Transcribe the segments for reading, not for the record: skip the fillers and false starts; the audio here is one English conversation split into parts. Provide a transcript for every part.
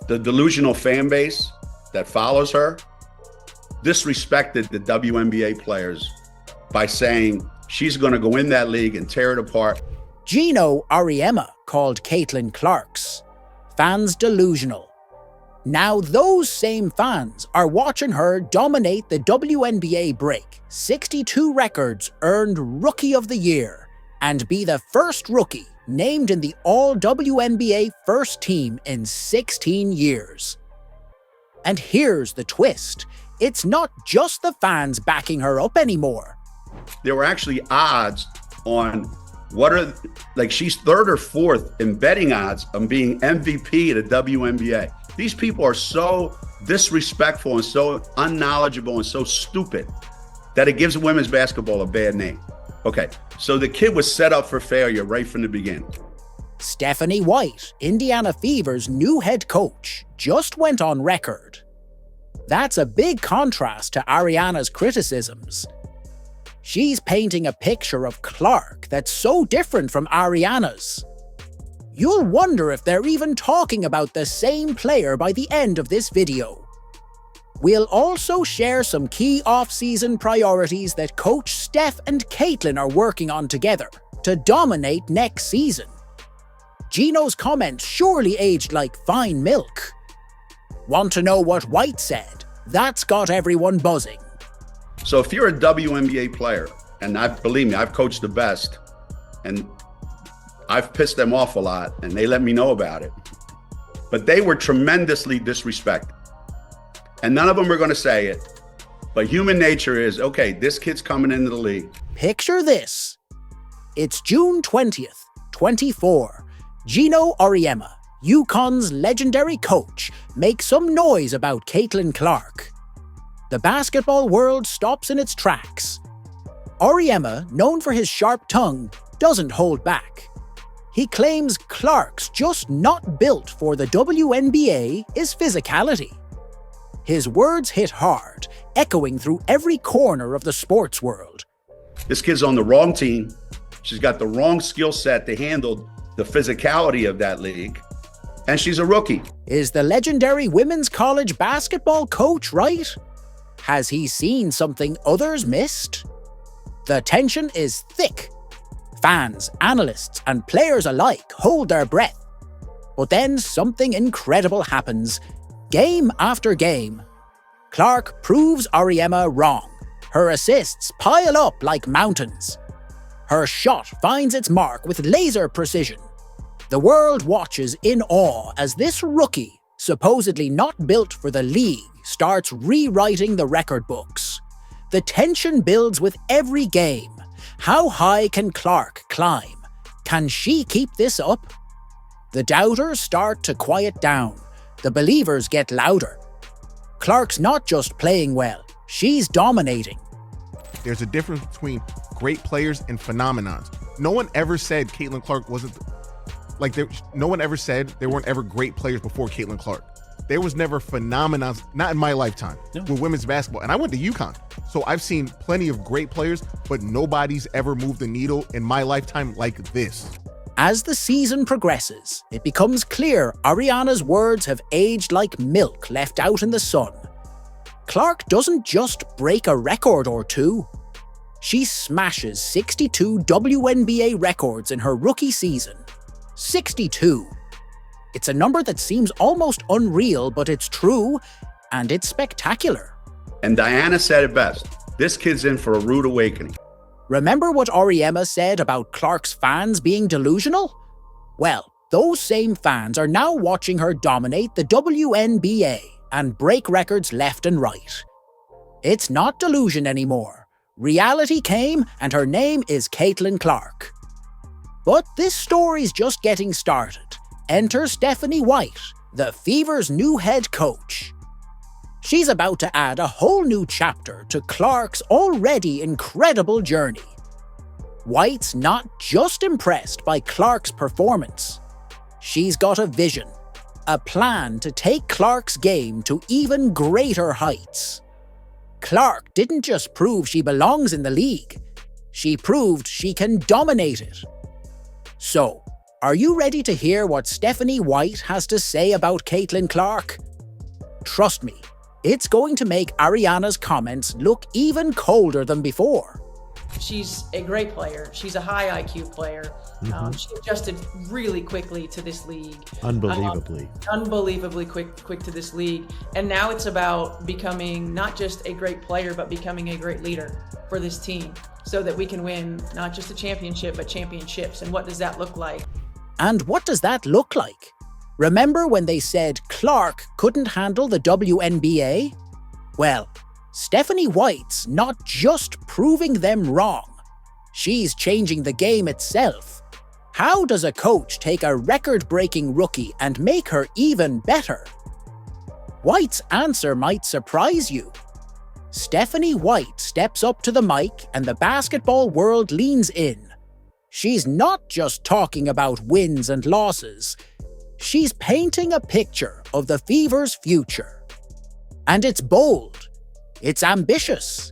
The delusional fan base that follows her disrespected the WNBA players by saying she's going to go in that league and tear it apart. Geno Auriemma called Caitlin Clark's fans delusional. Now those same fans are watching her dominate the WNBA, break 62 records, earned Rookie of the Year, and be the first rookie named in the All-WNBA first team in 16 years. And here's the twist. It's not just the fans backing her up anymore. There were actually odds on she's third or fourth in betting odds on being MVP of the WNBA. These people are so disrespectful and so unknowledgeable and so stupid that it gives women's basketball a bad name. Okay, so the kid was set up for failure right from the beginning. Stephanie White, Indiana Fever's new head coach, just went on record. That's a big contrast to Ariana's criticisms. She's painting a picture of Clark that's so different from Ariana's. You'll wonder if they're even talking about the same player by the end of this video. We'll also share some key off-season priorities that Coach Steph and Caitlin are working on together to dominate next season. Geno's comments surely aged like fine milk. Want to know what White said? That's got everyone buzzing. So if you're a WNBA player, and believe me, I've coached the best, and I've pissed them off a lot, and they let me know about it. But they were tremendously disrespected. And none of them are going to say it. But human nature is, okay, this kid's coming into the league. Picture this. It's June 20th, 24. Geno Auriemma, UConn's legendary coach, makes some noise about Caitlin Clark. The basketball world stops in its tracks. Auriemma, known for his sharp tongue, doesn't hold back. He claims Clark's just not built for the WNBA is physicality. His words hit hard, echoing through every corner of the sports world. This kid's on the wrong team. She's got the wrong skill set to handle the physicality of that league. And she's a rookie. Is the legendary women's college basketball coach right? Has he seen something others missed? The tension is thick. Fans, analysts, and players alike hold their breath. But then something incredible happens. Game after game. Clark proves Auriemma wrong. Her assists pile up like mountains. Her shot finds its mark with laser precision. The world watches in awe as this rookie, supposedly not built for the league, starts rewriting the record books. The tension builds with every game. How high can Clark climb? Can she keep this up? The doubters start to quiet down. The believers get louder. Clark's not just playing well, she's dominating. There's a difference between great players and phenomenons. No one ever said Caitlin Clark wasn't... no one ever said there weren't ever great players before Caitlin Clark. There was never phenomenons, not in my lifetime, with women's basketball. And I went to UConn, so I've seen plenty of great players, but nobody's ever moved the needle in my lifetime like this. As the season progresses, it becomes clear Ariana's words have aged like milk left out in the sun. Clark doesn't just break a record or two. She smashes 62 WNBA records in her rookie season. 62. It's a number that seems almost unreal, but it's true, and it's spectacular. And Diana said it best. This kid's in for a rude awakening. Remember what Auriemma said about Clark's fans being delusional? Well, those same fans are now watching her dominate the WNBA and break records left and right. It's not delusion anymore. Reality came, and her name is Caitlin Clark. But this story's just getting started. Enter Stephanie White, the Fever's new head coach. She's about to add a whole new chapter to Clark's already incredible journey. White's not just impressed by Clark's performance. She's got a vision, a plan to take Clark's game to even greater heights. Clark didn't just prove she belongs in the league, she proved she can dominate it. So, Are you ready to hear what Stephanie White has to say about Caitlin Clark? Trust me, it's going to make Ariana's comments look even colder than before. She's a great player. She's a high IQ player. She adjusted really quickly to this league. Unbelievably quick to this league. And now it's about becoming not just a great player, but becoming a great leader for this team so that we can win not just a championship, but championships. And what does that look like? And what does that look like? Remember when they said Clark couldn't handle the WNBA? Well, Stephanie White's not just proving them wrong. She's changing the game itself. How does a coach take a record-breaking rookie and make her even better? White's answer might surprise you. Stephanie White steps up to the mic and the basketball world leans in. She's not just talking about wins and losses. She's painting a picture of the Fever's future. And it's bold. It's ambitious.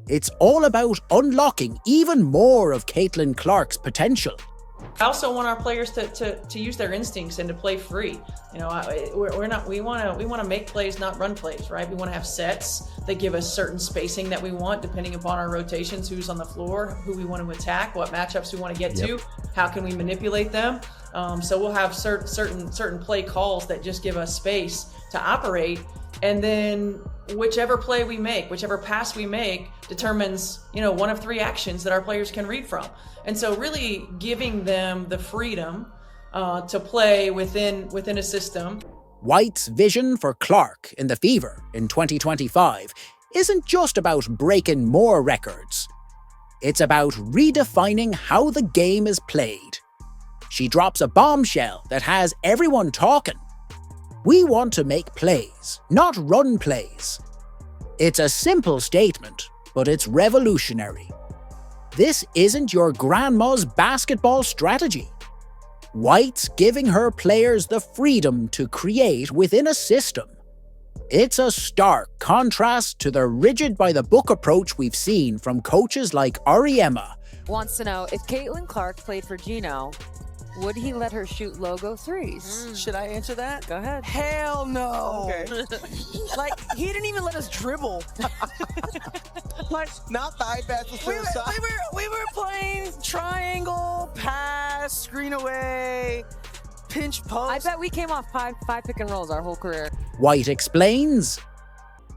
It's all about unlocking even more of Caitlin Clark's potential. I also want our players to use their instincts and to play free. You know, we want to make plays, not run plays, right? We want to have sets that give us certain spacing that we want, depending upon our rotations, who's on the floor, who we want to attack, what matchups we want to get to, how can we manipulate them. So we'll have certain play calls that just give us space to operate. And then whichever play we make, whichever pass we make determines, one of three actions that our players can read from. And so really giving them the freedom to play within a system. White's vision for Clark in the Fever in 2025 isn't just about breaking more records. It's about redefining how the game is played. She drops a bombshell that has everyone talking. We want to make plays, not run plays. It's a simple statement, but it's revolutionary. This isn't your grandma's basketball strategy. White's giving her players the freedom to create within a system. It's a stark contrast to the rigid-by-the-book approach we've seen from coaches like Auriemma. Wants to know, if Caitlin Clark played for Geno, would he let her shoot logo threes? Should I answer that? Go ahead. Hell no. Okay. Like, he didn't even let us dribble. Like, not the iPad suicide. We were playing triangle, pass, screen away, pinch post. I bet we came off five pick and rolls our whole career. White explains,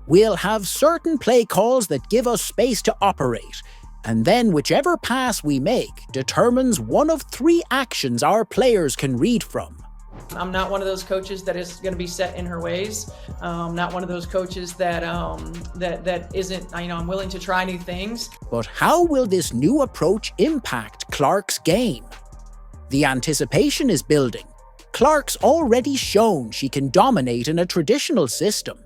we'll have certain play calls that give us space to operate, and then whichever pass we make determines one of three actions our players can read from. I'm not one of those coaches that is going to be set in her ways. Not one of those coaches that isn't, I'm willing to try new things. But how will this new approach impact Clark's game? The anticipation is building. Clark's already shown she can dominate in a traditional system.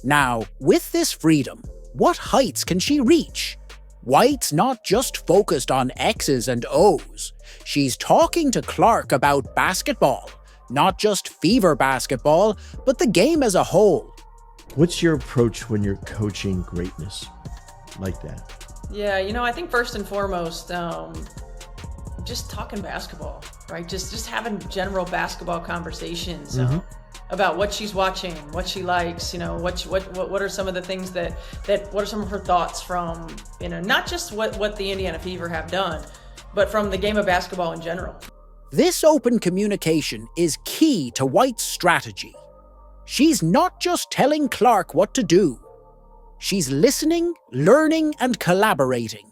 Now, with this freedom, what heights can she reach? White's not just focused on X's and O's. She's talking to Clark about basketball, not just Fever basketball, but the game as a whole. What's your approach when you're coaching greatness like that? Yeah, I think first and foremost, just talking basketball, right? Just having general basketball conversations. About what she's watching, what she likes, what are some of the things that what are some of her thoughts from, not just what the Indiana Fever have done, but from the game of basketball in general. This open communication is key to White's strategy. She's not just telling Clark what to do. She's listening, learning, and collaborating.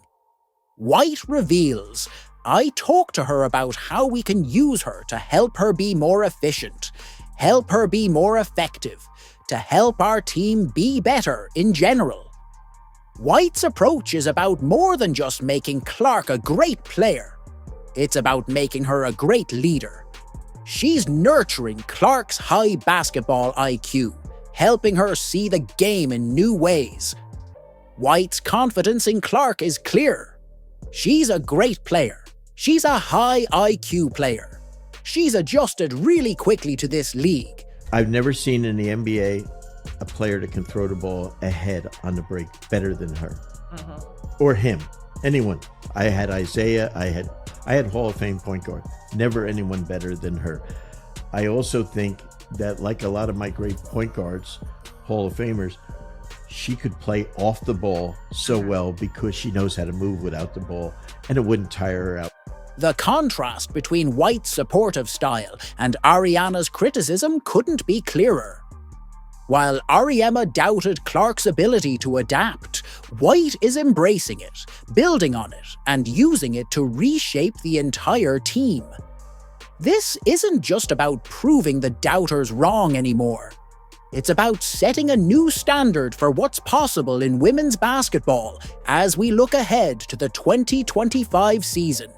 White reveals, I talked to her about how we can use her to help her be more efficient, help her be more effective, to help our team be better in general. White's approach is about more than just making Clark a great player. It's about making her a great leader. She's nurturing Clark's high basketball IQ, helping her see the game in new ways. White's confidence in Clark is clear. She's a great player. She's a high IQ player. She's adjusted really quickly to this league. I've never seen in the NBA a player that can throw the ball ahead on the break better than her. Or him. Anyone. I had Isaiah. I had Hall of Fame point guard. Never anyone better than her. I also think that, like a lot of my great point guards, Hall of Famers, she could play off the ball so well because she knows how to move without the ball, and it wouldn't tire her out. The contrast between White's supportive style and Ariana's criticism couldn't be clearer. While Auriemma doubted Clark's ability to adapt, White is embracing it, building on it, and using it to reshape the entire team. This isn't just about proving the doubters wrong anymore. It's about setting a new standard for what's possible in women's basketball as we look ahead to the 2025 season.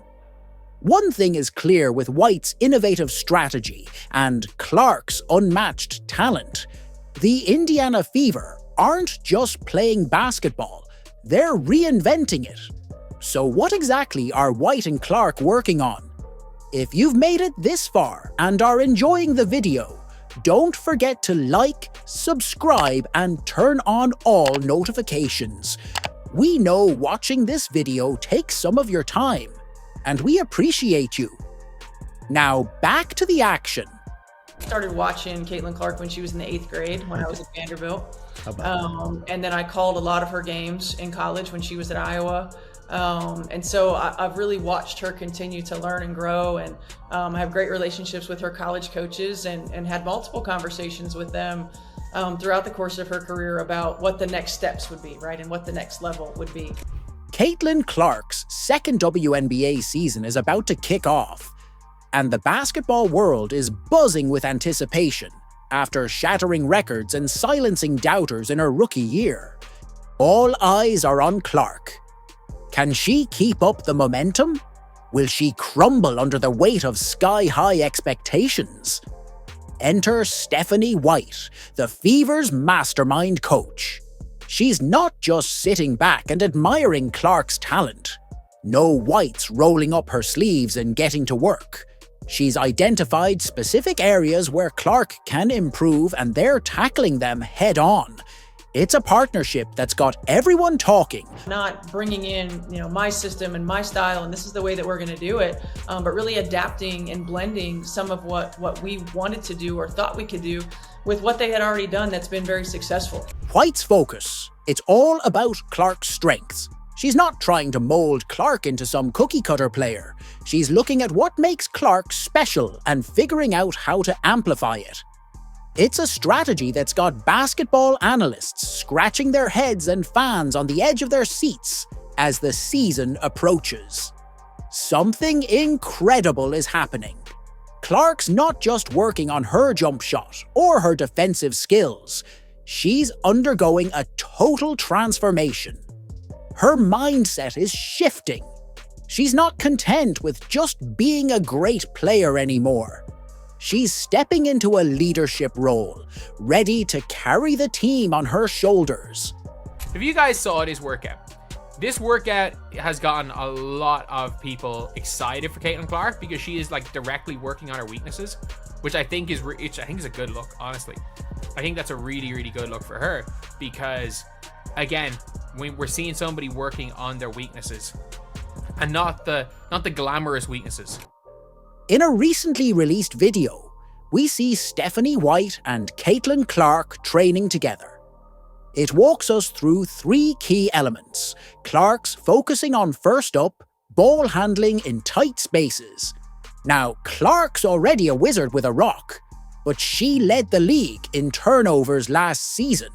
One thing is clear with White's innovative strategy and Clark's unmatched talent. The Indiana Fever aren't just playing basketball, they're reinventing it. So what exactly are White and Clark working on? If you've made it this far and are enjoying the video, don't forget to like, subscribe, and turn on all notifications. We know watching this video takes some of your time, and we appreciate you. Now back to the action. I started watching Caitlin Clark when she was in the 8th grade when I was at Vanderbilt. And then I called a lot of her games in college when she was at Iowa. And so I've really watched her continue to learn and grow, and I have great relationships with her college coaches and had multiple conversations with them throughout the course of her career about what the next steps would be, right, and what the next level would be. Caitlin Clark's second WNBA season is about to kick off, and the basketball world is buzzing with anticipation after shattering records and silencing doubters in her rookie year. All eyes are on Clark. Can she keep up the momentum? Will she crumble under the weight of sky-high expectations? Enter Stephanie White, the Fever's mastermind coach. She's not just sitting back and admiring Clark's talent. No White's rolling up her sleeves and getting to work. She's identified specific areas where Clark can improve, and they're tackling them head on. It's a partnership that's got everyone talking. Not bringing in, my system and my style, and this is the way that we're going to do it, but really adapting and blending some of what we wanted to do or thought we could do with what they had already done that's been very successful. White's focus. It's all about Clark's strengths. She's not trying to mold Clark into some cookie-cutter player. She's looking at what makes Clark special and figuring out how to amplify it. It's a strategy that's got basketball analysts scratching their heads and fans on the edge of their seats as the season approaches. Something incredible is happening. Clark's not just working on her jump shot or her defensive skills. She's undergoing a total transformation. Her mindset is shifting. She's not content with just being a great player anymore. She's stepping into a leadership role, ready to carry the team on her shoulders. If you guys saw this workout has gotten a lot of people excited for Caitlin Clark because she is directly working on her weaknesses, which I think is a good look, honestly. I think that's a really, really good look for her because, again, when we're seeing somebody working on their weaknesses and not the glamorous weaknesses. In a recently released video, we see Stephanie White and Caitlin Clark training together. It walks us through 3 key elements. Clark's focusing on first up, ball handling in tight spaces. Now, Clark's already a wizard with a rock, but she led the league in turnovers last season.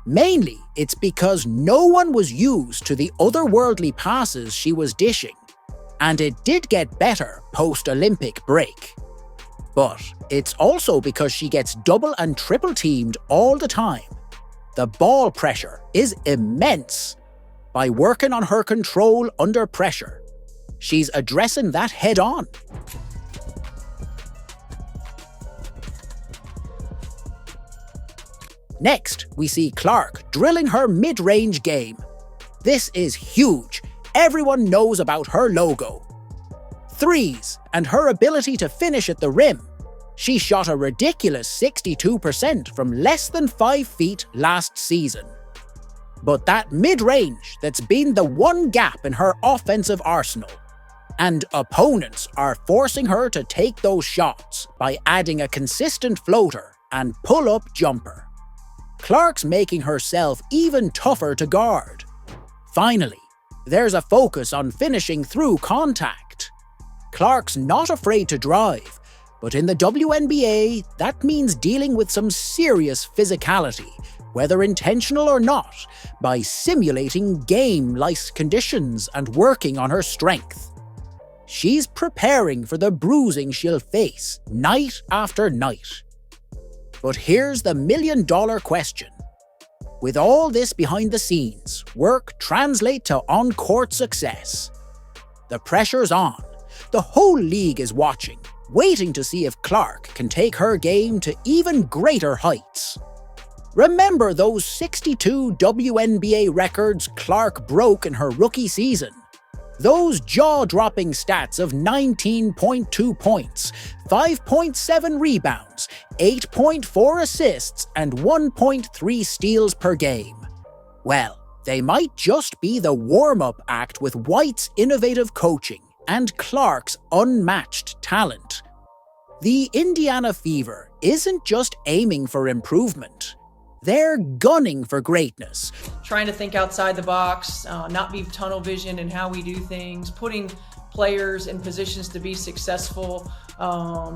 Mainly, it's because no one was used to the otherworldly passes she was dishing. And it did get better post-Olympic break. But it's also because she gets double and triple teamed all the time. The ball pressure is immense. By working on her control under pressure, she's addressing that head on. Next, we see Clark drilling her mid-range game. This is huge. Everyone knows about her logo. Threes and her ability to finish at the rim. She shot a ridiculous 62% from less than 5 feet last season. But that mid-range that's been the one gap in her offensive arsenal. and opponents are forcing her to take those shots by adding a consistent floater and pull-up jumper. Clark's making herself even tougher to guard. Finally, there's a focus on finishing through contact. Clark's not afraid to drive, but in the WNBA, that means dealing with some serious physicality, whether intentional or not, by simulating game-like conditions and working on her strength. She's preparing for the bruising she'll face night after night. But here's the million-dollar question. With all this behind the scenes, work translate to on-court success. The pressure's on. The whole league is watching, waiting to see if Clark can take her game to even greater heights. Remember those 62 WNBA records Clark broke in her rookie season? Those jaw-dropping stats of 19.2 points, 5.7 rebounds, 8.4 assists, and 1.3 steals per game. Well, they might just be the warm-up act with White's innovative coaching and Clark's unmatched talent. The Indiana Fever isn't just aiming for improvement. They're gunning for greatness. Trying to think outside the box, not be tunnel vision in how we do things, putting players in positions to be successful,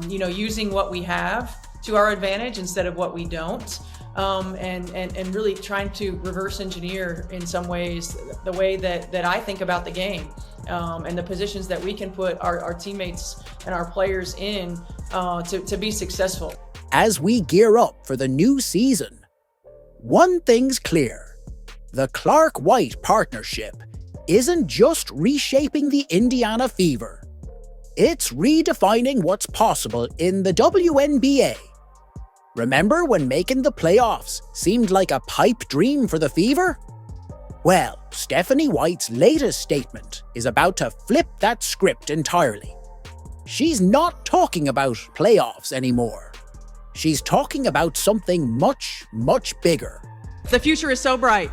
using what we have to our advantage instead of what we don't, and really trying to reverse engineer in some ways the way that I think about the game, and the positions that we can put our teammates and our players in to be successful. As we gear up for the new season, one thing's clear. The Clark-White partnership isn't just reshaping the Indiana Fever. It's redefining what's possible in the WNBA. Remember when making the playoffs seemed like a pipe dream for the Fever? Well, Stephanie White's latest statement is about to flip that script entirely. She's not talking about playoffs anymore. She's talking about something much, much bigger. The future is so bright,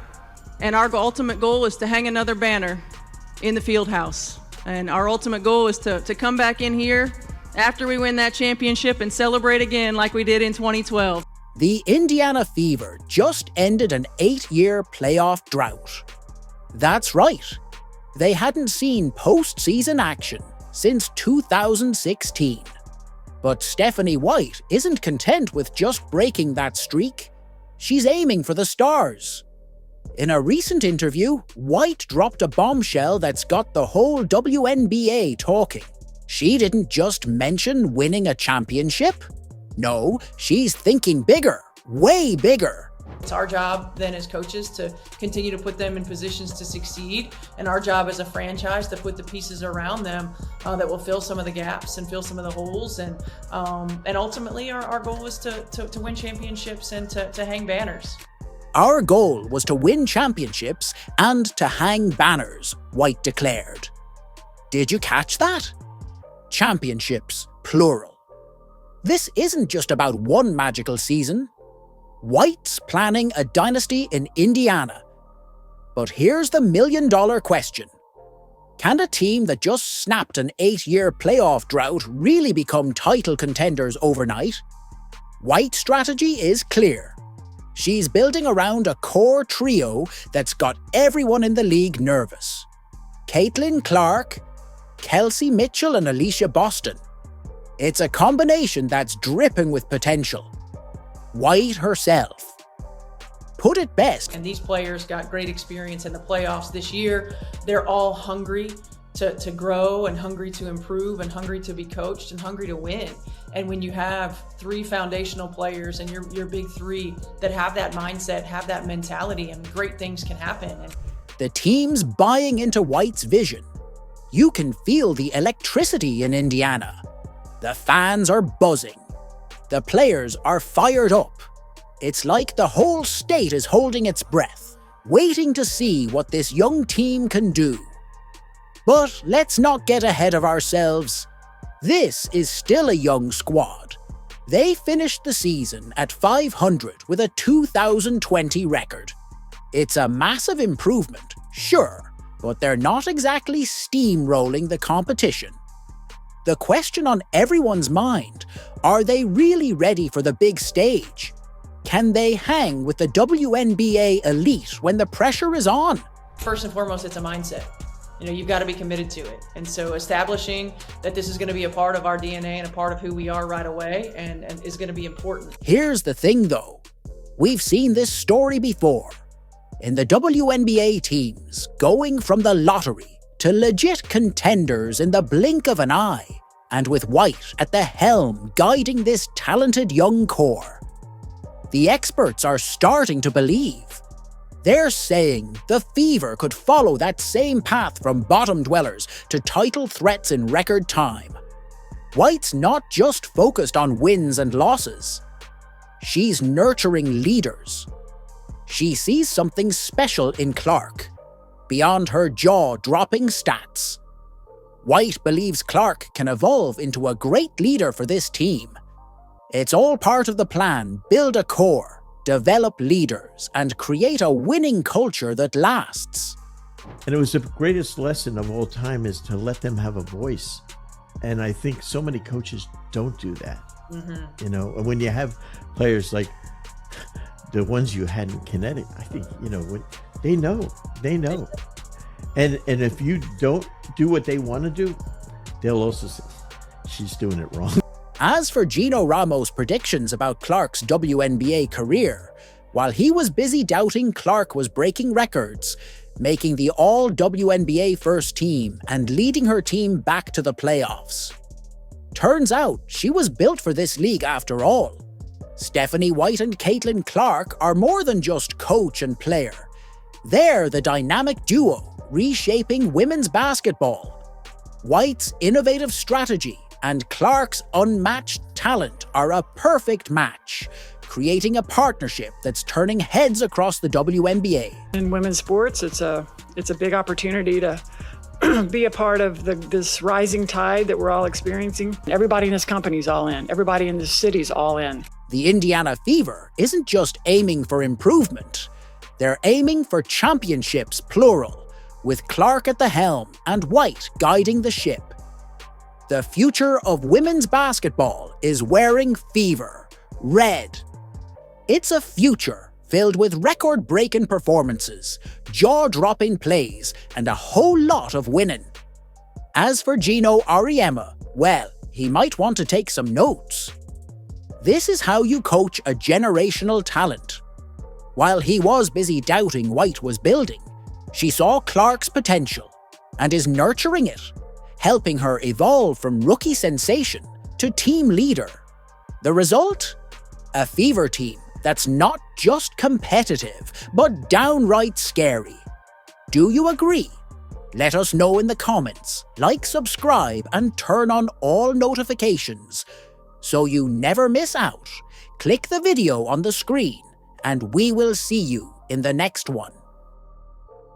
and our ultimate goal is to hang another banner in the field house. And our ultimate goal is to come back in here after we win that championship and celebrate again like we did in 2012. The Indiana Fever just ended an 8-year playoff drought. That's right. They hadn't seen postseason action since 2016. But Stephanie White isn't content with just breaking that streak. She's aiming for the stars. In a recent interview, White dropped a bombshell that's got the whole WNBA talking. She didn't just mention winning a championship. No, she's thinking bigger, way bigger. It's our job then as coaches to continue to put them in positions to succeed, and our job as a franchise to put the pieces around them that will fill some of the gaps and fill some of the holes, and ultimately our goal is to win championships and to hang banners. Our goal was to win championships and to hang banners, White declared. Did you catch that? Championships, plural. This isn't just about one magical season. White's planning a dynasty in Indiana. But here's the million-dollar question. Can a team that just snapped an 8-year playoff drought really become title contenders overnight? White's strategy is clear. She's building around a core trio that's got everyone in the league nervous. Caitlin Clark, Kelsey Mitchell and Alicia Boston. It's a combination that's dripping with potential. White herself put it best. And these players got great experience in the playoffs this year. They're all hungry to grow and hungry to improve and hungry to be coached and hungry to win. And when you have 3 foundational players and your big 3 that have that mindset, have that mentality, and great things can happen. The team's buying into White's vision. You can feel the electricity in Indiana. The fans are buzzing. The players are fired up. It's like the whole state is holding its breath, waiting to see what this young team can do. But let's not get ahead of ourselves. This is still a young squad. They finished the season at 500 with a 2020 record. It's a massive improvement, sure, but they're not exactly steamrolling the competition. The question on everyone's mind, are they really ready for the big stage? Can they hang with the WNBA elite when the pressure is on? First and foremost, it's a mindset. You've got to be committed to it. And so establishing that this is going to be a part of our DNA and a part of who we are right away and is going to be important. Here's the thing though. We've seen this story before. In the WNBA teams, going from the lottery to legit contenders in the blink of an eye, and with White at the helm guiding this talented young core. The experts are starting to believe. They're saying the Fever could follow that same path from bottom dwellers to title threats in record time. White's not just focused on wins and losses. She's nurturing leaders. She sees something special in Clark, beyond her jaw-dropping stats. White believes Clark can evolve into a great leader for this team. It's all part of the plan: build a core, develop leaders, and create a winning culture that lasts. And it was the greatest lesson of all time, is to let them have a voice. And I think so many coaches don't do that. And when you have players like the ones you had in Connecticut, I think, they know. And if you don't do what they want to do, they'll also say, she's doing it wrong. As for Geno Ramos' predictions about Clark's WNBA career, while he was busy doubting Clark was breaking records, making the all-WNBA first team and leading her team back to the playoffs. Turns out she was built for this league after all. Stephanie White and Caitlin Clark are more than just coach and player. They're the dynamic duo reshaping women's basketball. White's innovative strategy and Clark's unmatched talent are a perfect match, creating a partnership that's turning heads across the WNBA. In women's sports, it's a big opportunity to be a part of this rising tide that we're all experiencing. Everybody in this company's all in. Everybody in this city's all in. The Indiana Fever isn't just aiming for improvement. They're aiming for championships, plural, with Clark at the helm and White guiding the ship. The future of women's basketball is wearing Fever red. It's a future filled with record-breaking performances, jaw-dropping plays, and a whole lot of winning. As for Geno Auriemma, well, he might want to take some notes. This is how you coach a generational talent. While he was busy doubting White was building, she saw Clark's potential and is nurturing it, helping her evolve from rookie sensation to team leader. The result? A Fever team that's not just competitive, but downright scary. Do you agree? Let us know in the comments, like, subscribe, and turn on all notifications. So you never miss out, click the video on the screen, and we will see you in the next one.